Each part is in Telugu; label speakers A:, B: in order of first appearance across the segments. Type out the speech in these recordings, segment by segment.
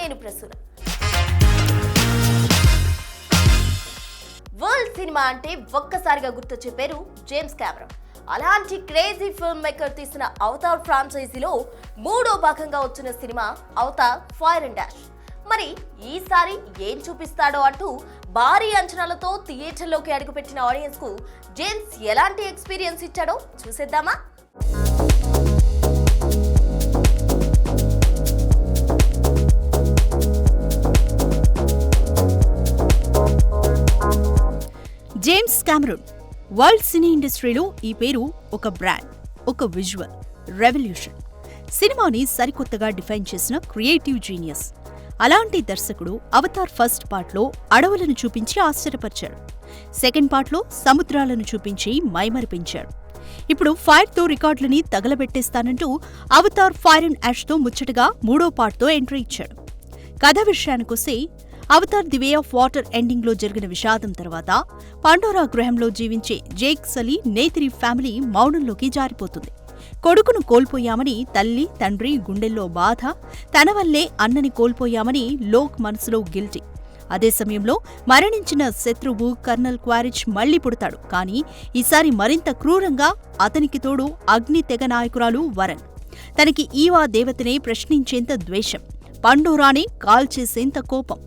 A: నేను ప్రసూన. వరల్డ్ సినిమా అంటే ఒక్కసారిగా గుర్తొచ్చే పేరు జేమ్స్ కెమెరాన్. అలాంటి క్రేజీ ఫిల్మ్ మేకర్ తీసిన అవతార్ ఫ్రాంచైజీలో 3వ భాగంగా వచ్చిన cinema Avatar fire and dash. మరి ఈసారి ఏం చూపిస్తాడో అంటూ భారీ అంచనాలతో థియేటర్లోకి అడుగుపెట్టిన ఆడియన్స్ కు జేమ్స్ ఎలాంటి ఎక్స్పీరియన్స్ ఇచ్చాడో చూసేద్దామా?
B: జేమ్స్ కెమెరాన్ వరల్డ్ సినీ ఇండస్ట్రీలో ఈ పేరు ఒక బ్రాండ్, ఒక విజువల్ రెవల్యూషన్. సినిమాని సరికొత్తగా డిఫైన్ చేసిన క్రియేటివ్ జీనియస్. అలాంటి దర్శకుడు అవతార్ ఫస్ట్ పార్ట్లో అడవులను చూపించి ఆశ్చర్యపరిచాడు. సెకండ్ పార్ట్లో సముద్రాలను చూపించి మైమరిపించాడు. ఇప్పుడు ఫైర్తో రికార్డులని తగలబెట్టేస్తానంటూ అవతార్ ఫైర్ అండ్ యాష్తో ముచ్చటగా 3వ పార్ట్తో ఎంట్రీ ఇచ్చాడు. కథ విషయానికొస్తే Avatar the way of water ఎండింగ్లో జరిగిన విషాదం తర్వాత పాండోరా గ్రహంలో జీవించే జేక్ సలీ నేతిరి ఫ్యామిలీ మౌనంలోకి జారిపోతుంది. కొడుకును కోల్పోయామని తల్లి తండ్రి గుండెల్లో బాధ, తన వల్లే అన్నని కోల్పోయామని లోక్ మనసులో గిల్టీ. అదే సమయంలో మరణించిన శత్రువు కర్నల్ క్వారిచ్ మళ్లీ పుడతాడు. కానీ ఈసారి మరింత క్రూరంగా. అతనికి తోడు అగ్ని తెగ నాయకురాలు వరన్. తనకి ఈవా దేవతనే ప్రశ్నించేంత ద్వేషం, పండోరాని కాల్చేసేంత కోపం.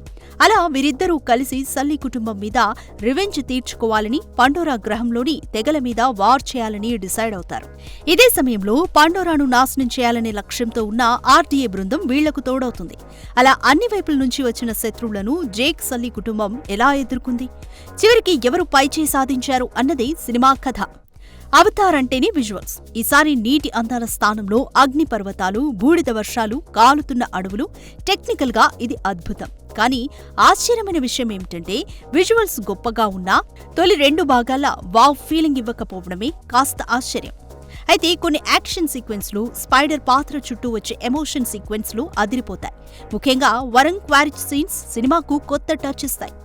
B: అలా వీరిద్దరూ కలిసి సల్లీ కుటుంబం మీద రివెంజ్ తీర్చుకోవాలని, పండోరా గ్రహంలోని తెగల మీద వార్ చేయాలని డిసైడ్ అవుతారు. ఇదే సమయంలో పండోరాను నాశనం చేయాలనే లక్ష్యంతో ఉన్న ఆర్డీఏ బృందం వీళ్లకు తోడవుతుంది. అలా అన్ని వైపుల నుంచి వచ్చిన శత్రువులను జేక్ సల్లీ కుటుంబం ఎలా ఎదుర్కొంది, చివరికి ఎవరు పైచేయి సాధించారు అన్నదే సినిమా కథ. అవతార్ అంటేనే విజువల్స్. ఈసారి నీటి అందాల స్థానంలో అగ్ని పర్వతాలు, బూడిద వర్షాలు, కాలుతున్న అడవులు. టెక్నికల్ గా ఇది అద్భుతం. కానీ ఆశ్చర్యమైన విషయం ఏమిటంటే విజువల్స్ గొప్పగా ఉన్నా తొలి 2 భాగాల వావ్ ఫీలింగ్ ఇవ్వకపోవడమే కాస్త ఆశ్చర్యం. అయితే కొన్ని యాక్షన్ సీక్వెన్స్లు, స్పైడర్ పాత్ర చుట్టూ వచ్చే ఎమోషన్ సీక్వెన్స్లు అదిరిపోతాయి. ముఖ్యంగా వరంగ్ క్వారిచ్ సీన్స్ సినిమాకు కొత్త టచ్ ఇస్తాయి.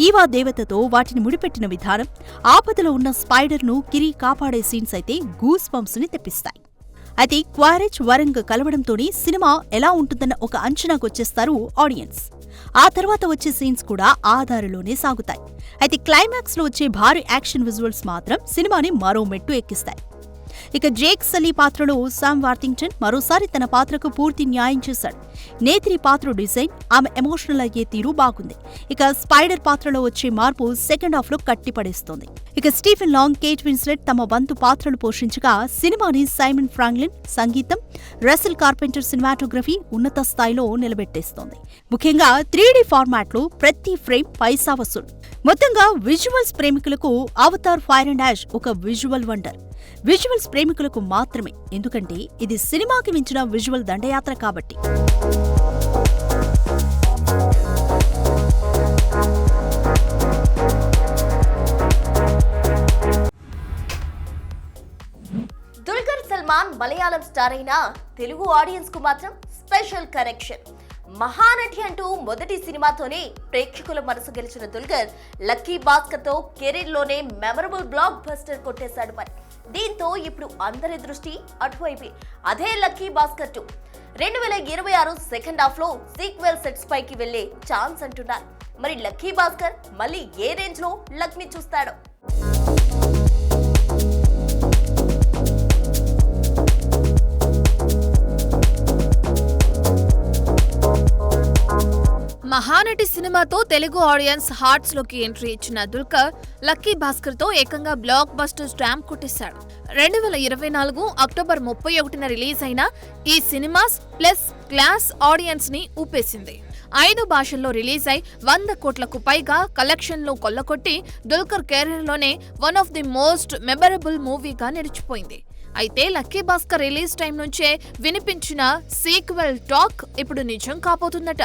B: ఈవా దేవతతో వాటిని ముడిపెట్టిన విధానం, ఆపదలో ఉన్న స్పైడర్ను కిరి కాపాడే సీన్స్ అయితే గూస్ బంప్స్ ని తెప్పిస్తాయి. అయితే క్వారిచ్ వరంగ్ కలవడంతోనే సినిమా ఎలా ఉంటుందన్న ఒక అంచనాకొచ్చేస్తారు ఆడియన్స్. ఆ తర్వాత వచ్చే సీన్స్ కూడా ఆ దారిలోనే సాగుతాయి. అయితే క్లైమాక్స్ లో వచ్చే భారీ యాక్షన్ విజువల్స్ మాత్రం సినిమాని మరో మెట్టు ఎక్కిస్తాయి. ఇక జేక్ సలీ పాత్రలో శామ్ వార్తింగ్టన్ మరోసారి తన పాత్రకు పూర్తి న్యాయం చేశాడు. నేత్రి పాత్ర డిజైన్, ఆమె ఎమోషనల్ అయ్యే తీరు బాగుంది. ఇక స్పైడర్ పాత్రలో వచ్చే మార్పు సెకండ్ హాఫ్ లో కట్టిపడేస్తోంది. ఇక స్టీఫెన్ లాంగ్, కేట్ విన్స్లెట్ తమ వంతు పాత్రలు పోషించగా సినిమాని సైమన్ ఫ్రాంక్లిన్ సంగీతం, రసెల్ కార్పెంటర్ సినిమాటోగ్రఫీ ఉన్నత స్థాయిలో నిలబెట్టేస్తోంది. ముఖ్యంగా 3D ఫార్మాట్ లో ప్రతి ఫ్రేమ్ పైసా వసూలు. మొత్తంగా విజువల్స్ ప్రేమికులకు అవతార్ ఫైర్ అండ్ యాష్ ఒక విజువల్ వండర్. విజువల్స్ ప్రేమికులకు మాత్రమే, ఎందుకంటే ఇది సినిమాకి మించిన విజువల్ దండయాత్ర కాబట్టి.
A: దుల్కర్ సల్మాన్ మలయాళం స్టార్ అయినా తెలుగు ఆడియన్స్ కు మాత్రం స్పెషల్ కనెక్షన్. మహానటి అంటూ మొదటి సినిమాతోనే ప్రేక్షకుల మనసు గెలిచిన దుల్కర్ లక్కీ భాస్కర్ తో కెరీర్ లోనే మెమరబుల్ బ్లాక్ బస్టర్ కొట్టేశాడు. మరి దీంతో ఇప్పుడు అందరి దృష్టి అటువైపే. అదే లక్కీ భాస్కర్ 2 2026 సెకండ్ హాఫ్ లో సీక్వెల్ సెట్స్ పైకి వెళ్లే ఛాన్స్ అంటున్నారు. మరి లక్కీ భాస్కర్ మళ్ళీ ఏ రేంజ్ లో లక్ ని చూస్తాడో.
C: మహానటి సినిమాతో తెలుగు ఆడియన్స్ హార్ట్స్ లోకి ఎంట్రీ ఇచ్చిన దుల్కర్ లక్కీ భాస్కర్ తో ఏకంగా బ్లాక్ బస్టర్ స్టాంప్ కొట్టేశాడు. 2024 అక్టోబర్ 31న రిలీజ్ అయిన ఈ సినిమాస్ ప్లస్ క్లాస్ ఆడియన్స్ ని ఊపేసింది. 5 భాషల్లో రిలీజ్ అయి 100 కోట్లకు పైగా కలెక్షన్ లో కొల్లకొట్టి దుల్కర్ కెరీర్ లోనే one of the most memorable మూవీగా నిలిచిపోయింది. అయితే లక్కీ భాస్కర్ రిలీజ్ టైం నుంచే వినిపించిన సీక్వెల్ టాక్ ఇప్పుడు నిజం కాబోతుందట.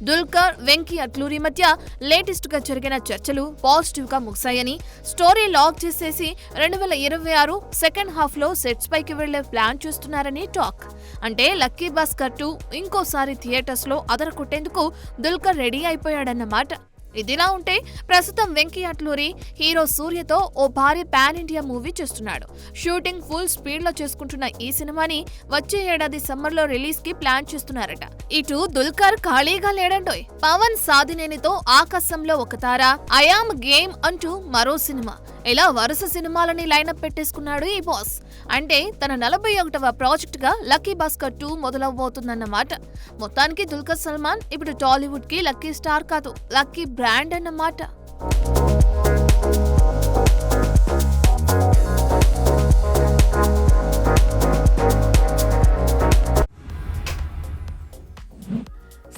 C: దుల్కర్, వెంకీ అట్లూరి మధ్య లేటెస్ట్ గా జరిగిన చర్చలు పాజిటివ్ గా ముగిశాయని, స్టోరీ లాక్ చేసేసి 2026 సెకండ్ హాఫ్ లో సెట్స్ పైకి వెళ్లే ప్లాన్ చేస్తున్నారని టాక్. అంటే లక్కీ భాస్కర్ 2 ఇంకోసారి థియేటర్స్ లో అదరకొట్టేందుకు దుల్కర్ రెడీ అయిపోయాడన్నమాట. ఇదిలా ఉంటే ప్రస్తుతం వెంకీ అట్లూరి హీరో సూర్యతో ఓ భారీ పాన్ ఇండియా మూవీ చేస్తున్నాడు. షూటింగ్ ఫుల్ స్పీడ్ లో చేసుకుంటున్న ఈ సినిమాని వచ్చే ఏడాది సమ్మర్ లో రిలీజ్ కి ప్లాన్ చేస్తున్నారట. ఇటు దుల్కర్ ఖాళీగా లేడంటోయ్. పవన్ సాధినేనితో ఆకాశంలో ఒక తార, ఐయామ్ గేమ్ అంటూ మరో సినిమా, ఇలా వరుస సినిమాలని లైనప్ పెట్టేసుకున్నాడు ఈ బాస్. అంటే తన 41వ ప్రాజెక్ట్ గా లక్కీ భాస్కర్ 2 మొదలవబోతుందన్నమాట. మొత్తానికి దుల్కర్ సల్మాన్ ఇప్పుడు టాలీవుడ్ కి లక్కీ స్టార్ కాదు, లక్కీ బ్రాండ్ అన్నమాట.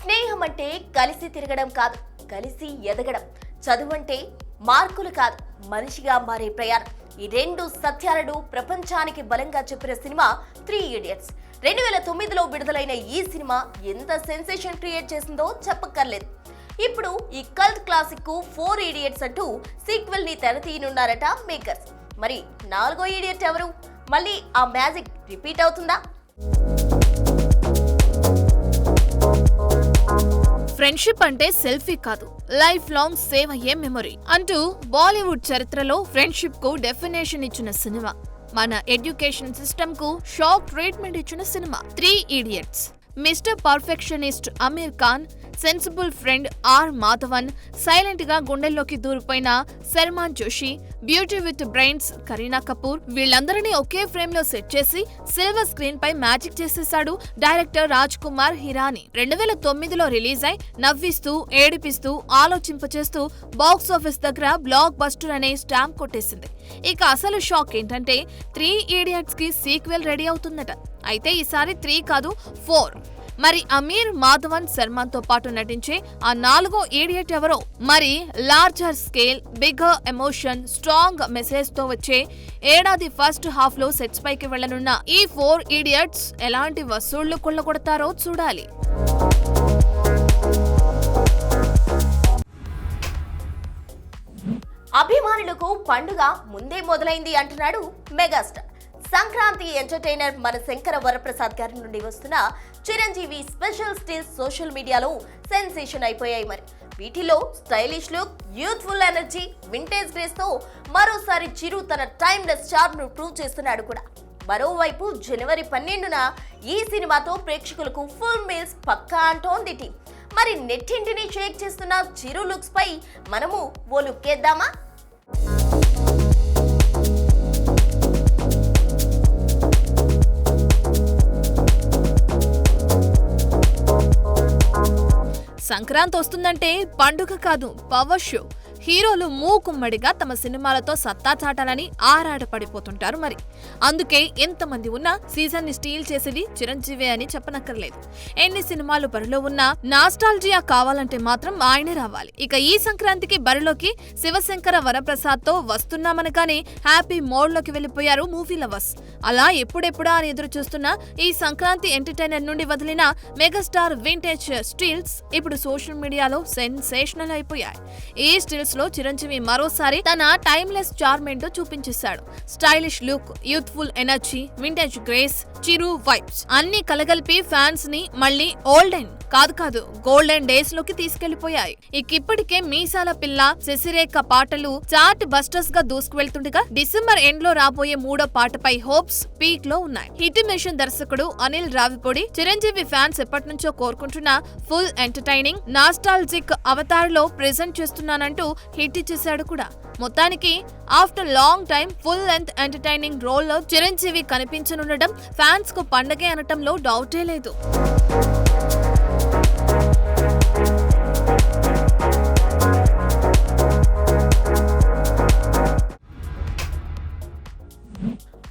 A: స్నేహం అంటే కలిసి తిరగడం కాదు, కలిసి ఎదగడం. చదువంటే మార్కులు కాదు, మనిషిగా మారే ప్రయాణం. ఈ రెండు సత్యాలను ప్రపంచానికి బలంగా చెప్పిన సినిమా 3 Idiots. 2009లో విడుదలైన ఈ సినిమా ఎంత సెన్సేషన్ క్రియేట్ చేసిందో చెప్పక్కర్లేదు. ఇప్పుడు ఈ కల్ట్ క్లాసిక్ కు 4 Idiots అంటూ సీక్వెల్ ని తెరతీయనున్నారట మేకర్స్. మరి 4వ ఇడియట్ ఎవరు? మళ్ళీ ఆ మ్యాజిక్ రిపీట్ అవుతుందా?
C: ఫ్రెండ్షిప్ అంటే సెల్ఫీ కాదు, లైఫ్ లాంగ్ సేవ్ అయ్యే మెమొరీ అంటూ బాలీవుడ్ చరిత్రలో ఫ్రెండ్షిప్ కు డెఫినేషన్ ఇచ్చిన సినిమా. మన ఎడ్యుకేషన్ సిస్టమ్ కు షాక్ ట్రీట్మెంట్ ఇచ్చిన cinema 3 Idiots. Mister Perfectionist Aamir Khan, sensible friend R Madhavan, silent గా గుండెల్లోకి దూరిపోయిన Salman Joshi, beauty with brains Kareena Kapoor, వీళ్ళందరినీ ఒకే ఫ్రేమ్ లో సెట్ చేసి సిల్వర్ స్క్రీన్ పై మ్యాజిక్ చేసేశాడు డైరెక్టర్ రాజ్ కుమార్ హిరానీ. 2009లో రిలీజ్ అయి నవ్విస్తూ, ఏడిపిస్తూ, ఆలోచింపచేస్తూ బాక్స్ ఆఫీస్ దగ్గర బ్లాక్ బస్టర్ అనే స్టాంప్ కొట్టేసింది. ఇక అసలు షాక్ ఏంటంటే 3 Idiots కి సీక్వెల్ రెడీ అవుతుందట. అయితే ఈసారి 3 కాదు 4. మరి అమీర్, మాధవన్, సల్మాన్ తో పాటు నటించే ఆ 4వ ఇడియట్ ఎవరో? మరి larger scale, bigger emotion, strong message తో వచ్చే ఏడాది ఫస్ట్ హాఫ్ లో సెట్స్ పైకి వెళ్లనున్న ఈ 4 Idiots ఎలాంటి వసూళ్లు కొల్లగొడతారో చూడాలి.
A: అభిమానులకు పండుగ ముందే మొదలైంది అంటున్నాడు మెగాస్టార్. సంక్రాంతి ఎంటర్టైనర్ మన శంకర వరప్రసాద్ గారి నుండి వస్తున్న చిరంజీవి స్పెషల్ స్టిల్స్ సోషల్ మీడియాలో సెన్సేషన్ అయిపోయాయి. మరి వీటిలో stylish look, youthful energy, vintage grace తో మరోసారి చిరు తన టైమ్లెస్ చార్మ్ ను ప్రూవ్ చేస్తున్నాడు కూడా. మరోవైపు జనవరి 12న ఈ సినిమాతో ప్రేక్షకులకు ఫుల్ మీల్స్ పక్కా అంటోంది టీం. మరి నెట్టింటిని షేక్ చేస్తున్న చిరు లుక్స్ పై మనము ఓ లుక్కేద్దామా?
C: సంక్రాంతి వస్తుందంటే పండుగ కాదు, పవర్ షో. హీరోలు మూకుమ్మడిగా తమ సినిమాలతో సత్తా చాటాలని ఆరాటపడిపోతుంటారు. మరి అందుకే ఎంతమంది ఉన్నా సీజన్ ని స్టీల్ చేసేది చిరంజీవి అని చెప్పనక్కర్లేదు. ఎన్ని సినిమాలు బరిలో ఉన్నా నాస్టాల్జియా కావాలంటే మాత్రం ఆయనే రావాలి. ఇక ఈ సంక్రాంతికి బరిలోకి శివశంకర వరప్రసాద్ తో వస్తున్నామనగానే హ్యాపీ మోడ్ లోకి వెళ్లిపోయారు మూవీ లవర్స్. అలా ఎప్పుడెప్పుడా అని ఎదురు చూస్తున్న ఈ సంక్రాంతి ఎంటర్టైనర్ నుండి వదిలిన మెగాస్టార్ వింటేజ్ స్టిల్స్ ఇప్పుడు సోషల్ మీడియాలో సెన్సేషనల్ అయిపోయాయి. ఈ స్టిల్స్ లో చిరంజీవి మరోసారి తన టైమ్లెస్ చార్మ్ ఏంటో చూపించేశాడు. Stylish look, youthful energy, vintage grace, Chiru vibes అన్ని కలగలిపి ఫ్యాన్స్ ని మళ్ళీ ఓల్డెన్ కాదు గోల్డెన్ డేస్ లోకి తీసుకెళ్లిపోయాయి. ఇప్పటికే మీసాల పిల్ల, శశిరేఖ పాటలు చార్ట్ బస్టర్స్ గా దూసుకువెళ్తుండగా డిసెంబర్ ఎండ్ లో రాబోయే 3వ పాటపై హోప్స్ పీక్ లో ఉన్నాయి. హిట్ మిషన్ దర్శకుడు అనిల్ రావిపూడి చిరంజీవి ఫ్యాన్స్ ఎప్పటినుంచో కోరుకుంటున్న ఫుల్ ఎంటర్టైనింగ్ నాస్టాల్జిక్ అవతార్ లో ప్రెజెంట్ చేస్తున్నానంటూ హిట్ ఇచ్చేశాడు కూడా. మొత్తానికి after long time full length entertaining role లో చిరంజీవి కనిపించనుండడం ఫ్యాన్స్ కు పండగే అనటంలో డౌటే లేదు.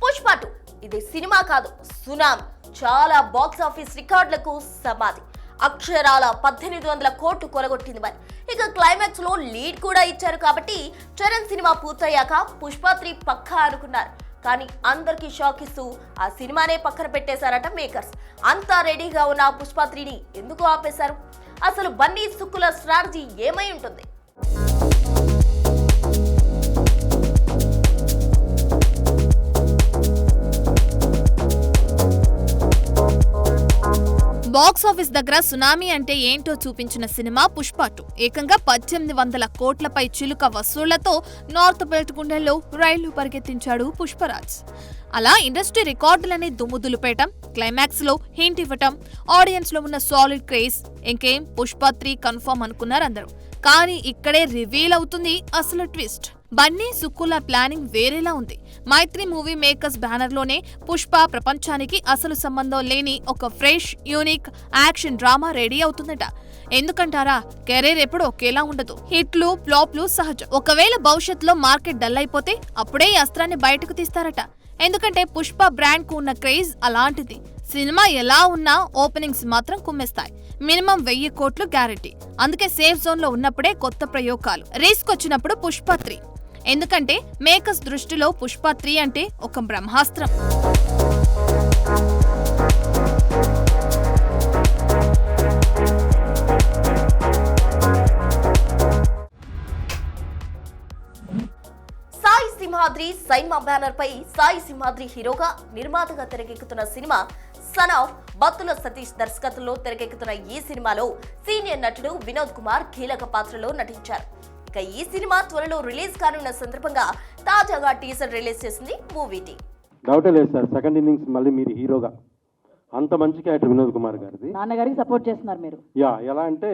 A: పుష్ప 2 ఇది సినిమా కాదు, సునామీ. చాలా బాక్స్ ఆఫీస్ రికార్డులకు సమాధి. అక్షరాల 1800 కోట్లు కొలగొట్టింది. మరి ఇక క్లైమాక్స్ లో లీడ్ కూడా ఇచ్చారు కాబట్టి చరణ్ సినిమా పూర్తయ్యాక పుష్ప 3 పక్కా అనుకున్నారు. కానీ అందరికీ షాక్ ఇస్తూ ఆ సినిమానే పక్కన పెట్టేశారట మేకర్స్. అంతా రెడీగా ఉన్న పుష్ప 3ని ఎందుకు ఆపేశారు? అసలు బన్నీ సుక్కుల స్ట్రాటజీ ఏమై ఉంటుంది?
C: బాక్స్ ఆఫీస్ దగ్గర సునామీ అంటే ఏంటో చూపించిన సినిమా పుష్ప 2 ఏకంగా 1800 కోట్లపై చిలుక వసూళ్లతో నార్త్ బెల్ట్ గుండెల్లో రైళ్లు పరిగెత్తించాడు పుష్పరాజ్. అలా ఇండస్ట్రీ రికార్డులనే దుమ్ముదులుపేయటం, క్లైమాక్స్ లో హింట్ ఇవ్వటం, ఆడియన్స్ లో ఉన్న సాలిడ్ క్రేజ్, ఇంకేం పుష్ప 3 కన్ఫర్మ్ అనుకున్నారు అందరూ. కానీ ఇక్కడే రివీల్ అవుతుంది అసలు ట్విస్ట్. బన్నీ సుక్కుల ప్లానింగ్ వేరేలా ఉంది. మైత్రి మూవీ మేకర్స్ బ్యానర్ లోనే పుష్ప ప్రపంచానికి అసలు సంబంధం లేని ఒక fresh, unique action drama ready అవుతుందట. ఎందుకంటారా, కెరీర్ ఎప్పుడు ఒకేలా ఉండదు. హిట్లు, ఫ్లాప్లు సహజం. ఒకవేళ భవిష్యత్తులో మార్కెట్ డల్ అయిపోతే అప్పుడే ఈ అస్త్రాన్ని బయటకు తీస్తారట. ఎందుకంటే పుష్ప బ్రాండ్ కు ఉన్న క్రేజ్ అలాంటిది. సినిమా ఎలా ఉన్నా ఓపెనింగ్స్ మాత్రం కుమ్మేస్తాయి. మినిమం 1000 కోట్లు గ్యారెంటీ. అందుకే సేఫ్ జోన్ లో ఉన్నప్పుడే కొత్త ప్రయోగాలు, రిస్క్ వచ్చినప్పుడు పుష్ప 3. ఎందుకంటే మేకర్స్ దృష్టిలో పుష్ప 3 అంటే ఒక బ్రహ్మాస్త్రం.
A: సాయి సింహాద్రి సైన్మా బ్యానర్ పై సాయి సింహాద్రి హీరోగా, నిర్మాతగా తెరకెక్కుతున్న cinema son of Battula Satish దర్శకత్వంలో తెరకెక్కుతున్న ఈ సినిమాలో సీనియర్ నటుడు వినోద్ కుమార్ కీలక పాత్రలో నటించారు. ఇక ఈ సినిమా త్వరలో రిలీజ్ కానున్న సందర్భంగా తాజాగా టీజర్ రిలీజ్ చేసింది మూవీ టీమ్.
D: డౌటే లేదు సార్, సెకండ్ ఇన్నింగ్స్ మళ్ళీ మీరు హీరోగా. అంత మంచి క్యారెక్టర్ వినోద్ కుమార్ గారిది.
E: నాన్నగారికి సపోర్ట్ చేస్తున్నారు మీరు.
D: ఎలా అంటే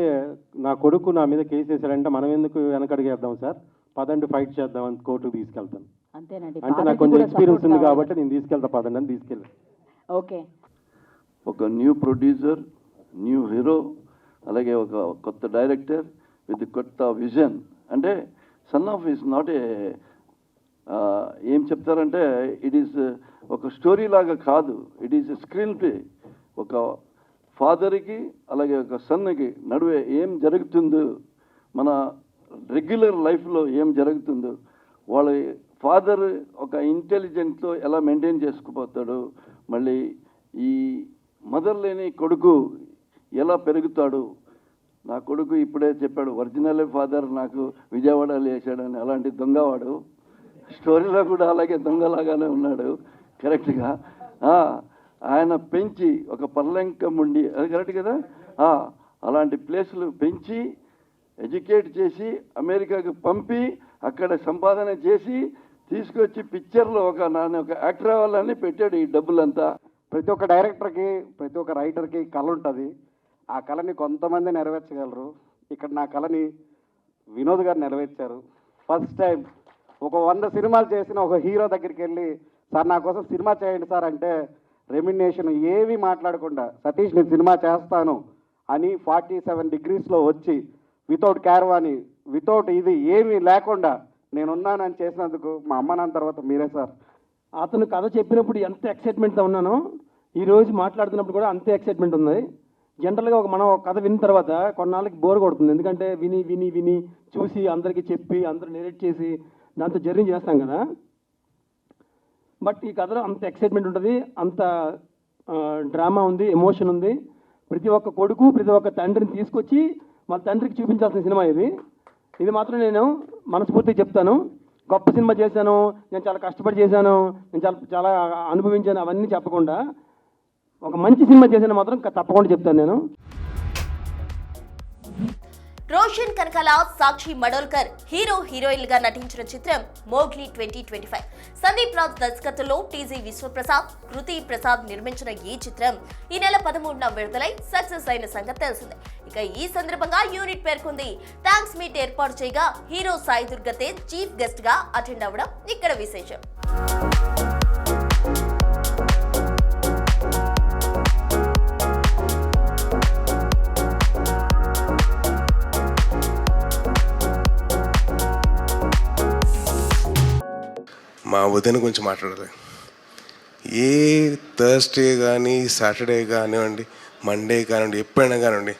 D: నా కొడుకు నా మీద కేసు వేసాడంటే మనం ఎందుకు వెనకడిగేద్దాం సార్, పదండి ఫైట్ చేద్దాం అని కోర్టుకు తీసుకెళ్తాను.
E: అంతేనండి,
D: అంటే నాకు కొంచెం ఎక్స్పీరియన్స్ ఉంది కాబట్టి నేను తీసుకెళ్తా, పదండి అని తీసుకెళ్ళి.
E: ఓకే,
F: ఒక న్యూ ప్రొడ్యూసర్, న్యూ హీరో, అలాగే ఒక కొత్త డైరెక్టర్ విత్ కొత్త విజన్. అంటే సన్ ఆఫ్ ఈజ్ నాట్ ఏం చెప్తారంటే ఇట్ ఈస్ ఒక స్టోరీ లాగా కాదు, ఇట్ ఈస్ స్క్రీన్ ప్లే. ఒక ఫాదర్కి అలాగే ఒక సన్కి నడువే ఏం జరుగుతుందో, మన రెగ్యులర్ లైఫ్లో ఏం జరుగుతుందో, వాళ్ళ ఫాదర్ ఒక ఇంటెలిజెంట్తో ఎలా మెయింటైన్ చేసుకుపోతాడు, మళ్ళీ ఈ మదర్ లేని కొడుకు ఎలా పెరుగుతాడు. నా కొడుకు ఇప్పుడే చెప్పాడు, ఒరిజినల్ ఫాదర్ నాకు విజయవాడలో వేసాడని. అలాంటి దొంగవాడు స్టోరీలో కూడా అలాగే దొంగలాగానే ఉన్నాడు కరెక్ట్గా. ఆయన పెంచి ఒక పర్లంకం ఉండి, అది కరెక్ట్ కదా, అలాంటి ప్లేసులు పెంచి ఎడ్యుకేట్ చేసి అమెరికాకి పంపి అక్కడ సంపాదన చేసి తీసుకొచ్చి పిక్చర్లో ఒక యాక్టర్ అవ్వాలని పెట్టాడు ఈ డబ్బులంతా.
D: ప్రతి ఒక్క డైరెక్టర్కి, ప్రతి ఒక్క రైటర్కి కళ ఉంటుంది. ఆ కళని కొంతమంది నెరవేర్చగలరు. ఇక్కడ నా కళని వినోద్ గారు నెరవేర్చారు. ఫస్ట్ టైం ఒక 100 సినిమాలు చేసిన ఒక హీరో దగ్గరికి వెళ్ళి, సార్ నా కోసం సినిమా చేయండి సార్ అంటే, రెమ్యునేషన్ ఏవి మాట్లాడకుండా సతీష్ నేను సినిమా చేస్తాను అని 47 డిగ్రీస్లో వచ్చి వితౌట్ క్యారవాని, వితౌట్ ఇది ఏమీ లేకుండా నేనున్నానని చేసినందుకు మా అమ్మ నాన్న తర్వాత మీరే సార్.
G: అతను కథ చెప్పినప్పుడు ఎంత ఎక్సైట్మెంట్తో ఉన్నానో ఈరోజు మాట్లాడుతున్నప్పుడు కూడా అంతే ఎక్సైట్మెంట్ ఉంది. జనరల్గా మనం ఒక కథ విన్న తర్వాత కొన్నాళ్ళకి బోర్ కొడుతుంది. ఎందుకంటే విని విని విని చూసి అందరికీ చెప్పి అందరూ నెరేట్ చేసి దాంతో జర్నీ చేస్తాం కదా. బట్ ఈ కథలో అంత ఎక్సైట్మెంట్ ఉంటుంది, అంత డ్రామా ఉంది, ఎమోషన్ ఉంది. ప్రతి ఒక్క కొడుకు, ప్రతి ఒక్క తండ్రిని తీసుకొచ్చి వాళ్ళ తండ్రికి చూపించాల్సిన సినిమా ఇది. ఇది మాత్రం నేను మనస్ఫూర్తిగా చెప్తాను. గొప్ప సినిమా చేశాను, నేను చాలా కష్టపడి చేశాను, నేను చాలా అనుభవించాను అవన్నీ చెప్పకుండా ఒక మంచి సినిమా చేశాను మాత్రం తప్పకుండా చెప్తాను నేను.
A: రోషన్ కనకాల, సాక్షి మడోల్కర్ హీరో హీరోయిన్ గా నటించిన చిత్రం మోగ్లీ 2025. సందీప్ రాజ్ దర్శకత్వంలో టీజీ విశ్వప్రసాద్, కృతి ప్రసాద్ నిర్మించిన ఈ చిత్రం ఈ నెల 13న విడుదలై సక్సెస్ అయిన సంగతి తెలిసిందే. ఇక ఈ సందర్భంగా యూనిట్ పేర్కొంది థ్యాంక్స్ మీట్ ఏర్పాటు చేయగా hero Sai Durga Tej chief guest గా అటెండ్ అవ్వడం ఇక్కడ విశేషం.
H: మా వదిన గురించి మాట్లాడాలి. ఏ థర్స్డే కానీ, సాటర్డే కానివ్వండి, మండే కానివ్వండి, ఎప్పుడైనా కానివ్వండి,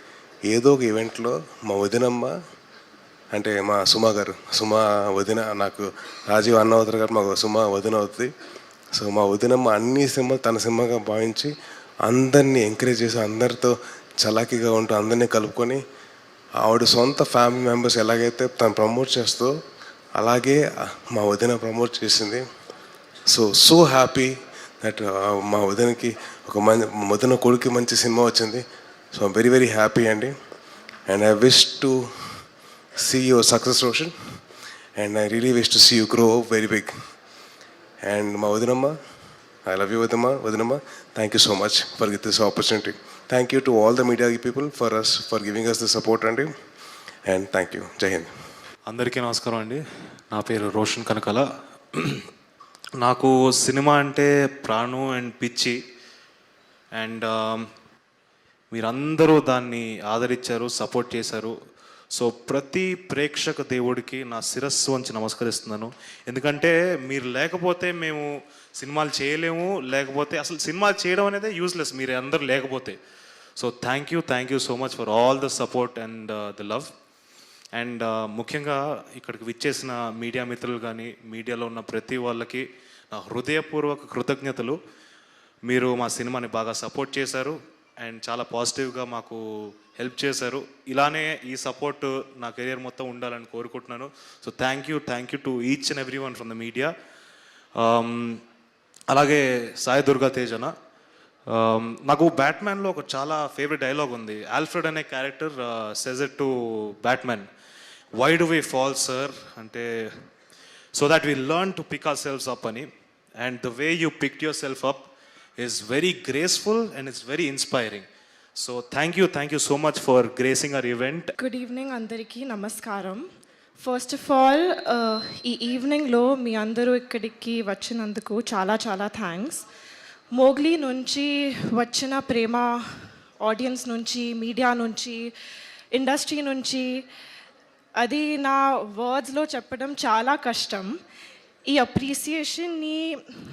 H: ఏదో ఒక ఈవెంట్లో మా వదినమ్మ అంటే మా సుమా గారు, సుమా వదిన, నాకు రాజీవ్ అన్నవతర్ గారు మాకు సుమా వదిన అవుతుంది. సో మా వదినమ్మ అన్ని సినిమా తన సినిమాగా భావించి అందరినీ ఎంకరేజ్ చేసి అందరితో చలాకీగా ఉంటూ అందరినీ కలుపుకొని ఆవిడ సొంత ఫ్యామిలీ మెంబర్స్ ఎలాగైతే తను ప్రమోట్ చేస్తూ అలాగే మా వదిన ప్రమోట్ చేసింది. సో హ్యాపీ దట్ మా వదినకి ఒక వదిన కొడుకు మంచి సినిమా వచ్చింది. So I'm very very happy అండి. And I wish to see your success, Roshan, and I really wish to see you grow very big. And ma Vadinamma, I love you, Vadinamma. Thank you so much for this opportunity. Thank you to all the media people for giving us the support, and thank you. Jai Hind.
I: అందరికీ నమస్కారం అండి. నా పేరు రోషన్ కనకాల. నాకు సినిమా అంటే ప్రాణం అండ్ పిచ్చి. అండ్ మీరందరూ దాన్ని ఆదరించారు, సపోర్ట్ చేశారు. సో ప్రతి ప్రేక్షక దేవుడికి నా శిరస్సు వంచి నమస్కరిస్తున్నాను. ఎందుకంటే మీరు లేకపోతే మేము సినిమాలు చేయలేము, లేకపోతే అసలు సినిమాలు చేయడం అనేది యూజ్లెస్ మీరు అందరూ లేకపోతే. So thank you so much for all the support and the love. And ముఖ్యంగా ఇక్కడికి విచ్చేసిన మీడియా మిత్రులు కానీ, మీడియాలో ఉన్న ప్రతి వాళ్ళకి నా హృదయపూర్వక కృతజ్ఞతలు. మీరు మా సినిమాని బాగా సపోర్ట్ చేశారు అండ్ చాలా పాజిటివ్గా మాకు హెల్ప్ చేశారు. ఇలానే ఈ సపోర్ట్ నా కెరియర్ మొత్తం ఉండాలని కోరుకుంటున్నాను. So thank you to each and every one from the media. అలాగే సాయి దుర్గా తేజన, నాకు బ్యాట్మ్యాన్లో ఒక చాలా ఫేవరెట్ డైలాగ్ ఉంది. ఆల్ఫ్రెడ్ అనే character says it to Batman, why do we fall sir అంటే, so that we learn to pick ourselves up అని. And the way you picked yourself up is very graceful and it's very inspiring. So thank you so much for gracing our event.
J: Good evening andariki, namaskaram. First of all, ee evening lo మీ అందరూ ఇక్కడికి వచ్చినందుకు చాలా చాలా థ్యాంక్స్. మోగ్లీ నుంచి వచ్చిన ప్రేమ ఆడియన్స్ నుంచి, మీడియా నుంచి, ఇండస్ట్రీ నుంచి, అది నా వర్డ్స్లో చెప్పడం చాలా కష్టం. ఈ అప్రిసియేషన్ని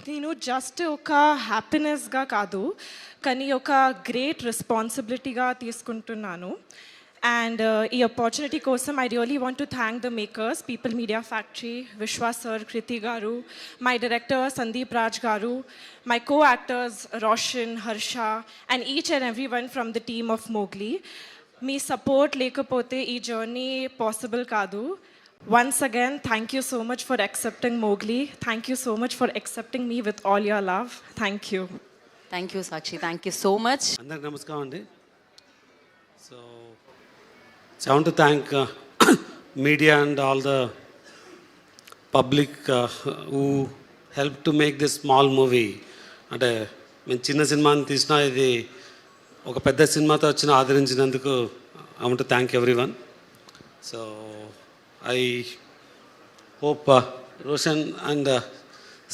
J: నేను జస్ట్ ఒక హ్యాపీనెస్గా కాదు, కానీ ఒక గ్రేట్ రెస్పాన్సిబిలిటీగా తీసుకుంటున్నాను. అండ్ ఈ ఆపర్చునిటీ కోసం I really want to thank the makers, People Media Factory, Vishwas sir, Kriti గారు, మై డైరెక్టర్ సందీప్ రాజ్ గారు, my co actors Roshan, Harsha, and each and every one from the team of Mowgli. మీ సపోర్ట్ లేకపోతే ఈ జర్నీ పాసిబుల్ కాదు. Once again, thank you so much for accepting Mowgli. Thank you so much for accepting me with all your love. Thank you.
E: Thank you Sakshi, thank you so much.
K: అందరికి నమస్కారం అండి. So I want to thank media and all the public who help to make this small movie. అంటే మేము చిన్న సినిమాని తీసినా ఇది ఒక పెద్ద సినిమాతో వచ్చిన ఆదరించినందుకు I want to thank everyone. So I hope Roshan and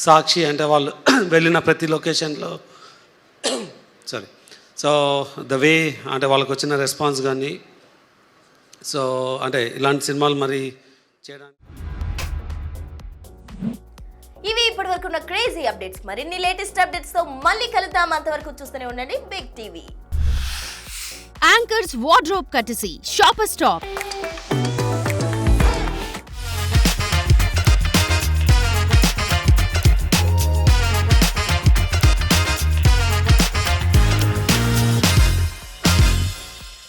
K: Sakshi అంటే వాళ్ళు వెళ్ళిన ప్రతి లొకేషన్లో సో ద వే అంటే వాళ్ళకి వచ్చిన రెస్పాన్స్ కానీ, సో అంటే ఇలాంటి సినిమాలు మరి చేయడానికి.
A: ఇవి ఇప్పటివరకు ఉన్న క్రేజీ అప్డేట్స్. మరిన్ని లేటెస్ట్ అప్డేట్స్ తో మళ్ళీ కలుద్దాం. అంతవరకు చూస్తూనే ఉండండి big TV.
B: Anchors wardrobe courtesy shopper stop.